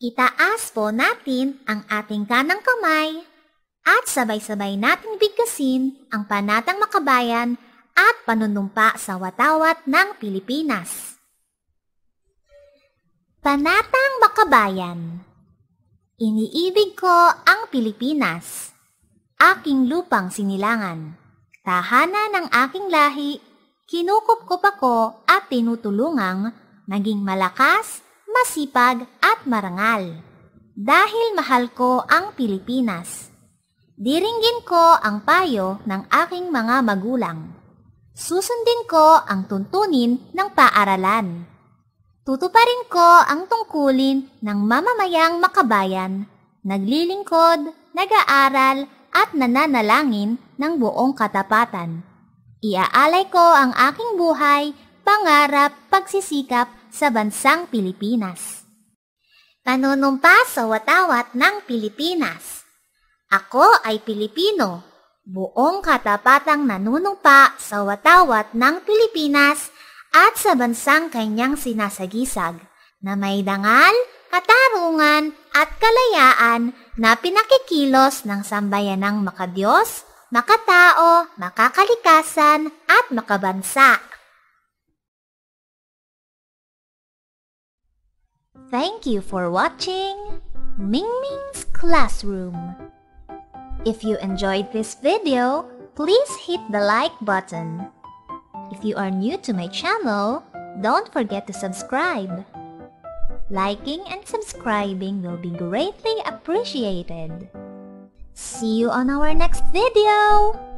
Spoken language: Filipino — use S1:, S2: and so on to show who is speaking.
S1: Itaas po natin ang ating kanang kamay at sabay-sabay nating bigkasin ang Panatang Makabayan at panunumpa sa watawat ng Pilipinas. Panatang Makabayan. Iniibig ko ang Pilipinas, aking lupang sinilangan, tahanan ng aking lahi, kinukup-kup ako at tinutulungang maging malakas, masipag at marangal. Dahil mahal ko ang Pilipinas, diringgin ko ang payo ng aking mga magulang. Susundin ko ang tuntunin ng paaralan. Tutuparin ko ang tungkulin ng mamamayang makabayan, naglilingkod, nag-aaral at nananalangin ng buong katapatan. Iaalay ko ang aking buhay, pangarap, pagsisikap sa bansang Pilipinas. Panunumpa sa watawat ng Pilipinas. Ako ay Pilipino, buong katapatang nanunumpa sa watawat ng Pilipinas at sa bansang kanyang sinasagisag, na may dangal, katarungan at kalayaan na pinakikilos ng sambayanang makadiyos, makatao, makakalikasan at makabansa. Thank you for watching Mingming's Classroom. If you enjoyed this video, please hit the like button. If you are new to my channel, don't forget to subscribe. Liking and subscribing will be greatly appreciated. See you on our next video!